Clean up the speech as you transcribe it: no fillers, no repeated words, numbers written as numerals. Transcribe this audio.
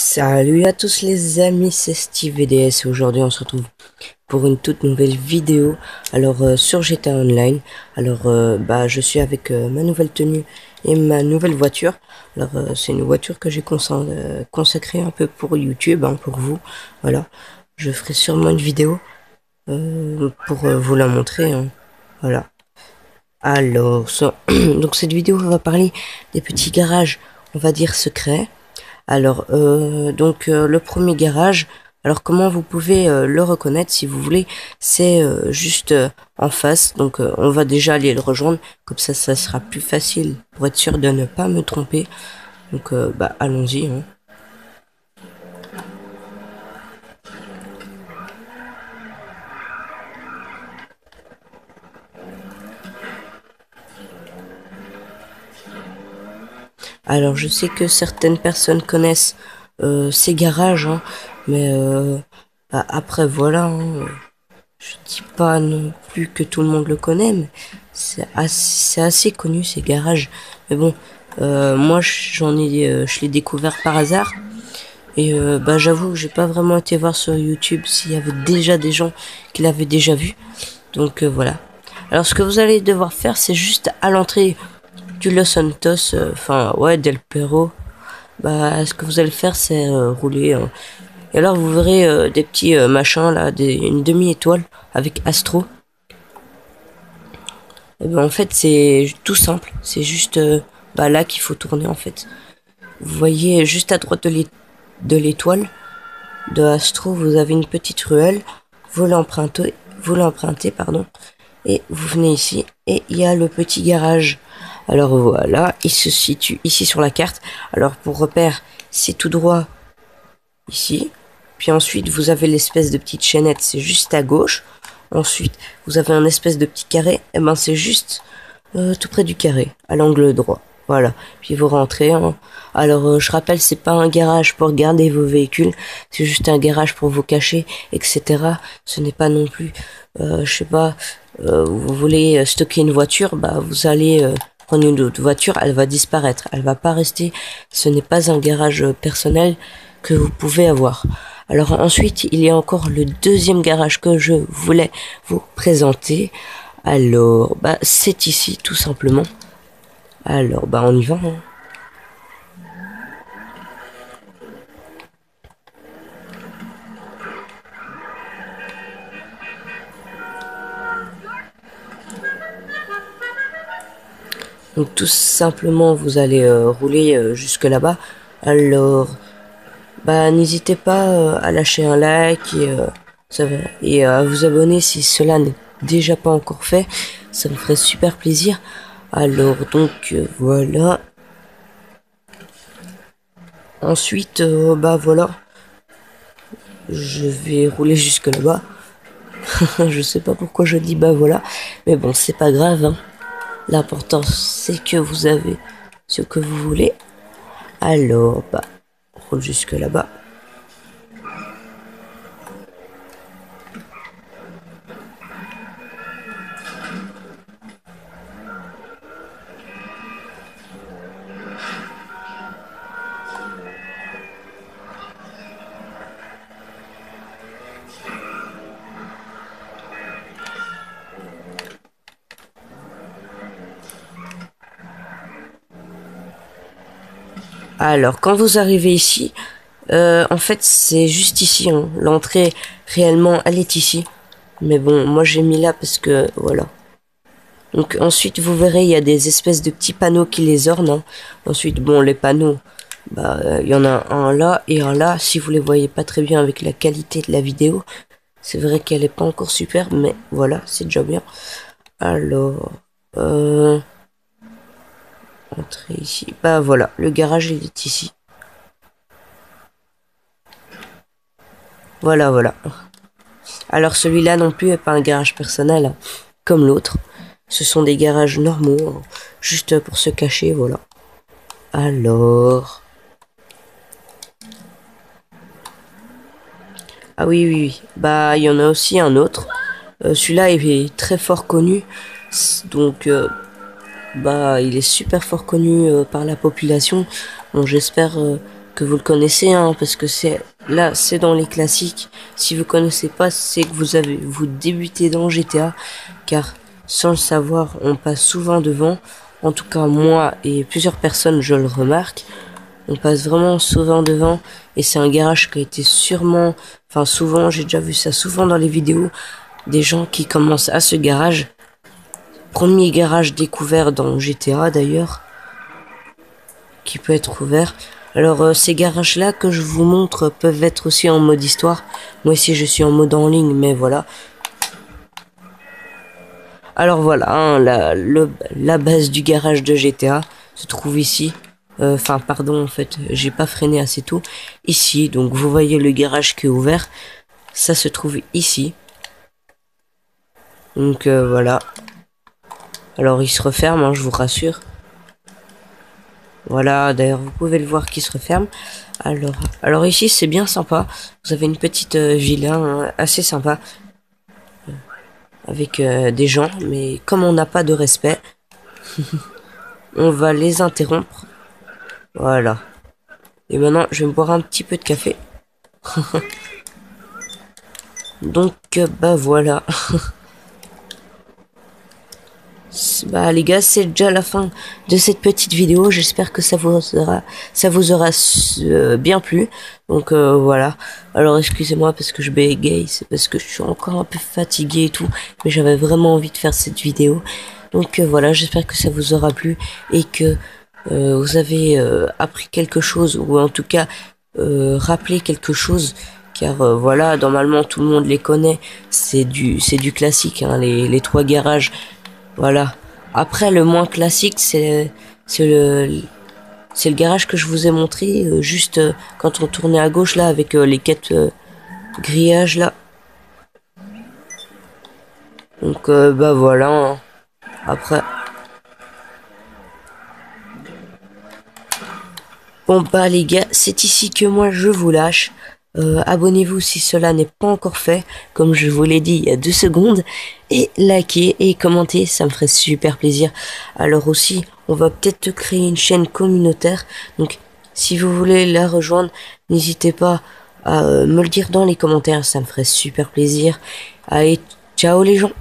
Salut à tous les amis, c'est Steve VDS et aujourd'hui on se retrouve pour une toute nouvelle vidéo. Alors sur GTA Online, je suis avec ma nouvelle tenue et ma nouvelle voiture. Alors c'est une voiture que j'ai consacrée un peu pour YouTube, hein, pour vous. Voilà, je ferai sûrement une vidéo pour vous la montrer, hein. Voilà. Donc cette vidéo va parler des petits garages, on va dire secrets. Le premier garage, alors comment vous pouvez le reconnaître si vous voulez, c'est juste en face. Donc on va déjà aller le rejoindre, comme ça sera plus facile pour être sûr de ne pas me tromper. Donc allons-y, hein. Alors je sais que certaines personnes connaissent ces garages, hein, mais après voilà, hein, je dis pas non plus que tout le monde le connaît, mais c'est assez connu ces garages. Mais bon, moi je l'ai découvert par hasard. Et j'avoue que j'ai pas vraiment été voir sur YouTube s'il y avait déjà des gens qui l'avaient déjà vu. Donc voilà. Alors ce que vous allez devoir faire, c'est juste à l'entrée du Los Santos, Del Perro. Ce que vous allez faire, c'est rouler, hein. Et alors vous verrez des petits machins là, une demi-étoile avec Astro. Et ben en fait c'est tout simple, c'est juste là qu'il faut tourner en fait. Vous voyez juste à droite de l'étoile de Astro, vous avez une petite ruelle, vous l'empruntez, pardon, et vous venez ici, et il y a le petit garage. Alors voilà, il se situe ici sur la carte. Alors pour repère, c'est tout droit ici, puis ensuite vous avez l'espèce de petite chaînette, c'est juste à gauche. Ensuite, vous avez un espèce de petit carré, et ben c'est juste tout près du carré, à l'angle droit. Voilà, puis vous rentrez, hein. Alors je rappelle, c'est pas un garage pour garder vos véhicules, c'est juste un garage pour vous cacher, etc. Ce n'est pas non plus, je sais pas, vous voulez stocker une voiture, vous allez prendre une autre voiture, elle va disparaître, elle va pas rester. Ce n'est pas un garage personnel que vous pouvez avoir. Alors ensuite, il y a encore le deuxième garage que je voulais vous présenter. Alors, c'est ici, tout simplement. Alors, on y va, hein. Donc, tout simplement, vous allez rouler jusque là-bas. Alors, n'hésitez pas à lâcher un like et à vous abonner si cela n'est déjà pas encore fait. Ça me ferait super plaisir. Alors, voilà. Ensuite, voilà. Je vais rouler jusque là-bas. Je sais pas pourquoi je dis voilà. Mais bon, c'est pas grave, hein. L'important, c'est que vous avez ce que vous voulez. Alors, on roule jusque là-bas. Alors, quand vous arrivez ici, en fait, c'est juste ici, hein. L'entrée, réellement, elle est ici. Mais bon, moi, j'ai mis là parce que, voilà. Donc, ensuite, vous verrez, il y a des espèces de petits panneaux qui les ornent, hein. Ensuite, bon, les panneaux, il y en a un là et un là. Si vous les voyez pas très bien avec la qualité de la vidéo, c'est vrai qu'elle est pas encore super, mais voilà, c'est déjà bien. Alors, entrer ici. Voilà, le garage, il est ici. Voilà, voilà. Alors celui-là non plus est pas un garage personnel, hein, comme l'autre. Ce sont des garages normaux, hein, juste pour se cacher, voilà. Alors... Ah oui, oui, oui. Il y en a aussi un autre. Celui-là est très fort connu. Donc, il est super fort connu par la population. Bon, j'espère que vous le connaissez, hein, parce que c'est dans les classiques. Si vous connaissez pas, c'est que vous débutez dans GTA, car sans le savoir, on passe souvent devant. En tout cas, moi et plusieurs personnes, je le remarque. On passe vraiment souvent devant, et c'est un garage qui a été souvent, j'ai déjà vu ça souvent dans les vidéos, des gens qui commencent à ce garage. Premier garage découvert dans GTA d'ailleurs, qui peut être ouvert. Alors ces garages-là que je vous montre peuvent être aussi en mode histoire. Moi ici je suis en mode en ligne, mais voilà. Alors voilà, hein, la base du garage de GTA se trouve ici. Enfin pardon, en fait, j'ai pas freiné assez tôt. Ici, donc vous voyez le garage qui est ouvert. Ça se trouve ici. Donc voilà. Alors il se referme, hein, je vous rassure. Voilà, d'ailleurs vous pouvez le voir qui se referme. Alors ici c'est bien sympa. Vous avez une petite villa hein, assez sympa. Avec des gens, mais comme on n'a pas de respect, on va les interrompre. Voilà. Et maintenant je vais me boire un petit peu de café. Donc bah voilà. Bah les gars, c'est déjà la fin de cette petite vidéo. J'espère que ça vous aura bien plu. Donc voilà. Alors excusez-moi parce que je bégaye, c'est parce que je suis encore un peu fatigué et tout, mais j'avais vraiment envie de faire cette vidéo. Donc voilà, j'espère que ça vous aura plu et que vous avez appris quelque chose ou en tout cas rappelé quelque chose. Car voilà, normalement tout le monde les connaît. C'est du classique, hein, les trois garages. Voilà. Après, le moins classique, c'est le garage que je vous ai montré, juste quand on tournait à gauche là avec les quatre grillages là. Donc bah voilà. Hein. Après. Bon bah les gars, c'est ici que moi je vous lâche. Abonnez-vous si cela n'est pas encore fait, comme je vous l'ai dit il y a 2 secondes, et likez et commentez, ça me ferait super plaisir. Alors aussi, on va peut-être créer une chaîne communautaire, donc si vous voulez la rejoindre, n'hésitez pas à me le dire dans les commentaires, ça me ferait super plaisir. Allez, ciao les gens!